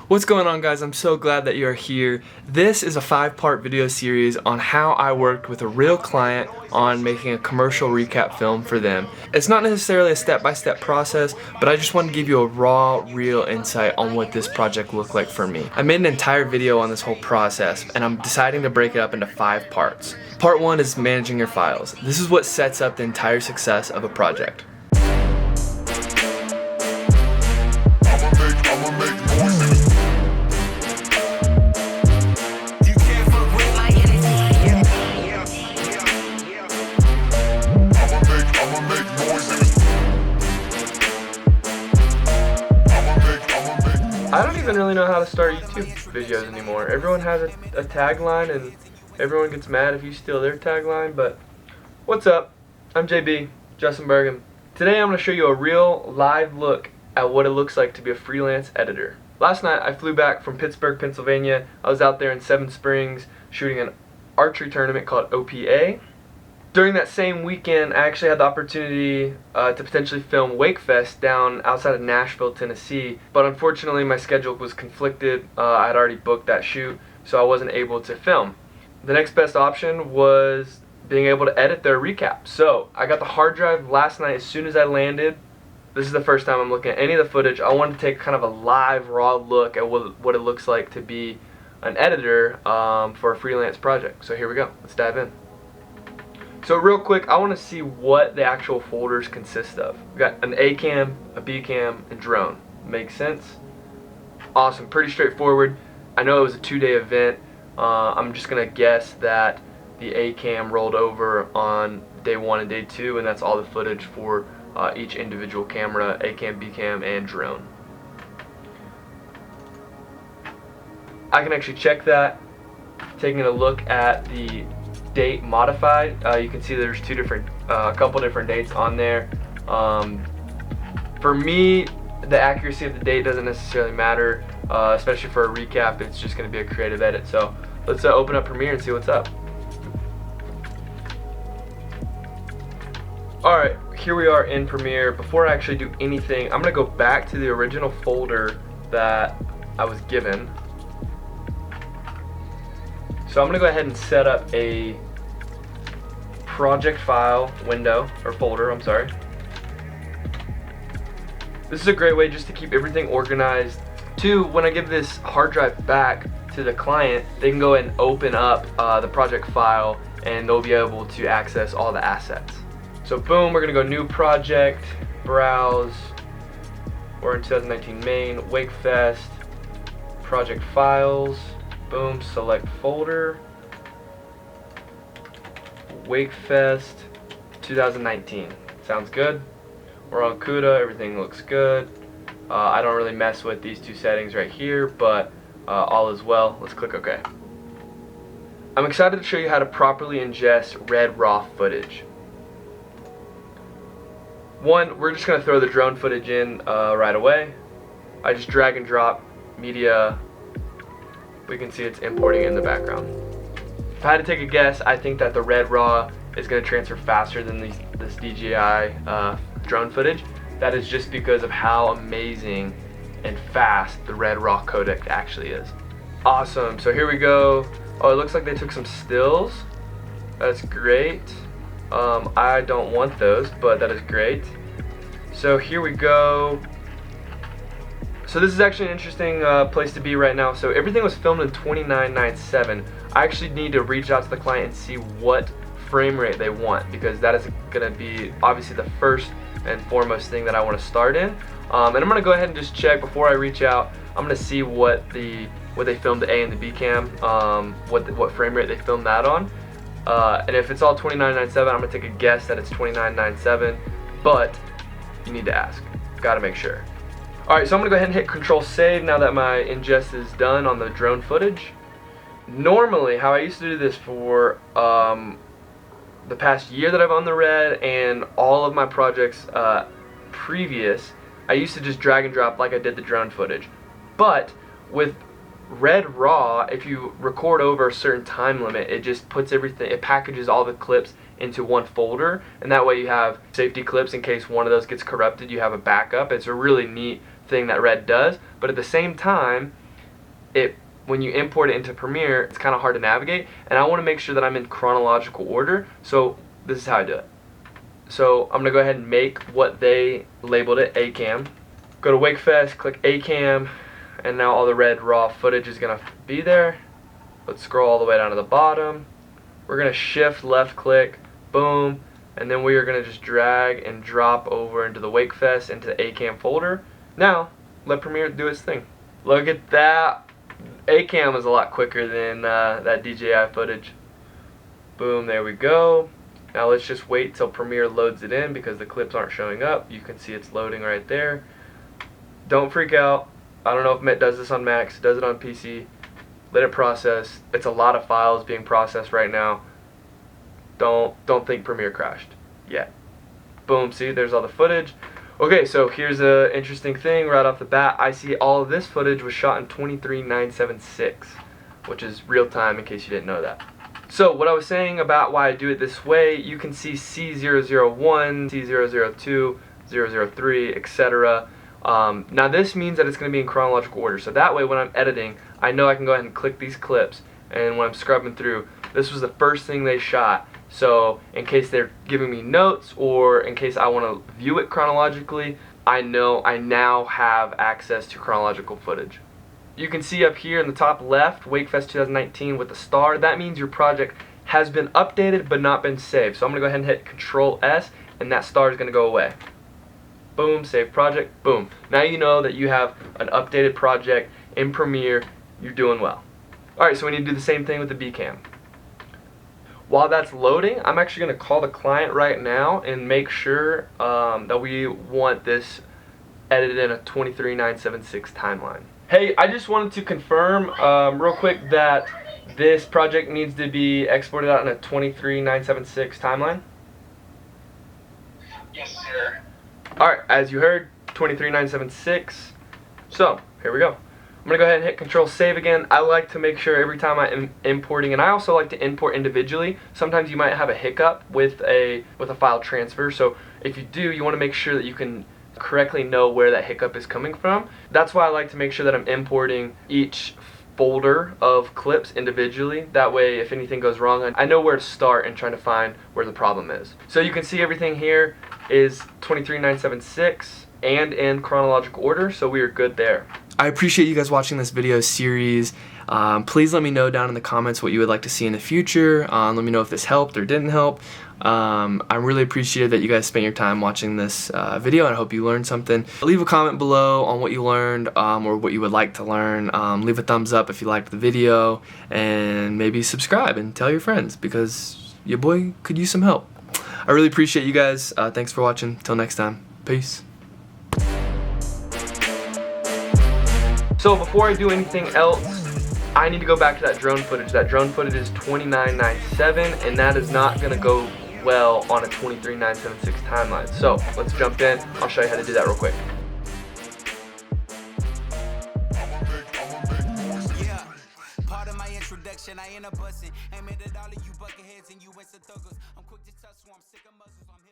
What's going on, guys? I'm so glad that you're here. This is a 5-part video series on how I worked with a real client on making a commercial recap film for them. It's not necessarily a step-by-step process, but I just want to give you a raw, real insight on what this project looked like for me. I made an entire video on this whole process, and I'm deciding to break it up into 5 parts. Part 1 is managing your files. This is what sets up the entire success of a project. I don't even really know how to start YouTube videos anymore. Everyone has a tagline and everyone gets mad if you steal their tagline, but what's up? I'm JB, Justin Burgan. Today I'm going to show you a real live look at what it looks like to be a freelance editor. Last night I flew back from Pittsburgh, Pennsylvania. I was out there in Seven Springs shooting an archery tournament called OPA. During that same weekend, I actually had the opportunity to potentially film Wakefest down outside of Nashville, Tennessee, but unfortunately my schedule was conflicted. I had already booked that shoot, so I wasn't able to film. The next best option was being able to edit their recap. So I got the hard drive last night as soon as I landed. This is the first time I'm looking at any of the footage. I wanted to take kind of a live, raw look at what it looks like to be an editor for a freelance project. So here we go. Let's dive in. So real quick, I want to see what the actual folders consist of. We've got an A cam, a B cam, and drone. Makes sense? Awesome, pretty straightforward. I know it was a 2-day event. I'm just going to guess that the A cam rolled over on day 1 and day 2, and that's all the footage for each individual camera, A cam, B cam, and drone. I can actually check that. Taking a look at the date modified, you can see there's a couple different dates on there. For me, the accuracy of the date doesn't necessarily matter, especially for a recap. It's just going to be a creative edit. So let's open up Premiere and see what's up. Alright, here we are in Premiere. Before I actually do anything, I'm going to go back to the original folder that I was given. So I'm going to go ahead and set up a project file window, or folder, I'm sorry. This is a great way just to keep everything organized. 2, when I give this hard drive back to the client, they can go and open up the project file and they'll be able to access all the assets. So boom, we're going to go new project, browse, we're in 2019 main, Wakefest, project files. Boom, select folder, Wakefest 2019. Sounds good. We're on CUDA, everything looks good. I don't really mess with these 2 settings right here, but all is well. Let's click OK. I'm excited to show you how to properly ingest red raw footage. 1, we're just going to throw the drone footage in right away. I just drag and drop media. We can see it's importing in the background. If I had to take a guess, I think that the red raw is going to transfer faster than this DJI drone footage. That is just because of how amazing and fast the red raw codec actually is. Awesome, so here we go. Oh, it looks like they took some stills. That's great. I don't want those, but that is great. So here we go. So this is actually an interesting place to be right now. So everything was filmed in 29:9:7. I actually need to reach out to the client and see what frame rate they want, because that is going to be obviously the first and foremost thing that I want to start in. And I'm going to go ahead and just check before I reach out. I'm going to see what they filmed the A and the B cam, what frame rate they filmed that on. And if it's all 29:9:7, I'm going to take a guess that it's 29:9:7, but you need to ask. Got to make sure. Alright, so I'm going to go ahead and hit Control Save now that my ingest is done on the drone footage. Normally, how I used to do this for the past year that I've owned the Red and all of my projects previous, I used to just drag and drop like I did the drone footage. But with Red Raw, if you record over a certain time limit, it just puts everything, it packages all the clips into one folder, and that way you have safety clips in case one of those gets corrupted. You have a backup. It's a really neat thing that Red does, but at the same time, when you import it into Premiere, it's kind of hard to navigate, and I want to make sure that I'm in chronological order. So this is how I do it. So I'm gonna go ahead and make what they labeled it, ACAM. Go to WakeFest, click ACAM, and now all the red raw footage is gonna be there. Let's scroll all the way down to the bottom. We're gonna shift left click, boom, and then we are gonna just drag and drop over into the WakeFest into the ACAM folder. Now let Premiere do its thing. Look at that. ACAM is a lot quicker than that DJI footage. Boom, there we go. Now let's just wait till Premiere loads it in because the clips aren't showing up. You can see it's loading right there. Don't freak out. I don't know if it does this on Macs, it does it on PC. Let it process. It's a lot of files being processed right now. Don't think Premiere crashed yet. Boom, see, there's all the footage. Okay, so here's an interesting thing right off the bat. I see all of this footage was shot in 23.976, which is real time in case you didn't know that. So what I was saying about why I do it this way, you can see C001, C002, 003, etc. Now this means that it's going to be in chronological order. So that way when I'm editing, I know I can go ahead and click these clips, and when I'm scrubbing through, this was the first thing they shot. So in case they're giving me notes or in case I want to view it chronologically, I know I now have access to chronological footage. You can see up here in the top left, WakeFest 2019 with the star. That means your project has been updated but not been saved. So I'm going to go ahead and hit Control S, and that star is going to go away. Boom, save project, boom. Now you know that you have an updated project in Premiere. You're doing well. Alright, so we need to do the same thing with the BCam. While that's loading, I'm actually going to call the client right now and make sure that we want this edited in a 23.976 timeline. Hey, I just wanted to confirm real quick that this project needs to be exported out in a 23.976 timeline. Yes, sir. Alright, as you heard, 23.976. So, here we go. I'm going to go ahead and hit Control Save again. I like to make sure every time I'm importing, and I also like to import individually. Sometimes you might have a hiccup with a file transfer. So if you do, you want to make sure that you can correctly know where that hiccup is coming from. That's why I like to make sure that I'm importing each folder of clips individually. That way if anything goes wrong, I know where to start and trying to find where the problem is. So you can see everything here is 23.976 and in chronological order, so we are good there. I appreciate you guys watching this video series. Please let me know down in the comments what you would like to see in the future. Let me know if this helped or didn't help. I'm really appreciative that you guys spent your time watching this video, and I hope you learned something. Leave a comment below on what you learned or what you would like to learn. Leave a thumbs up if you liked the video, and maybe subscribe and tell your friends because your boy could use some help. I really appreciate you guys. Thanks for watching. Till next time. Peace. So before I do anything else, I need to go back to that drone footage. That drone footage is 29.97, and that is not going to go well on a 23.976 timeline. So let's jump in. I'll show you how to do that real quick. I ain't a bussin', aiming at all of you bucketheads and you I'm quick to touch, so I'm sick of muzzles.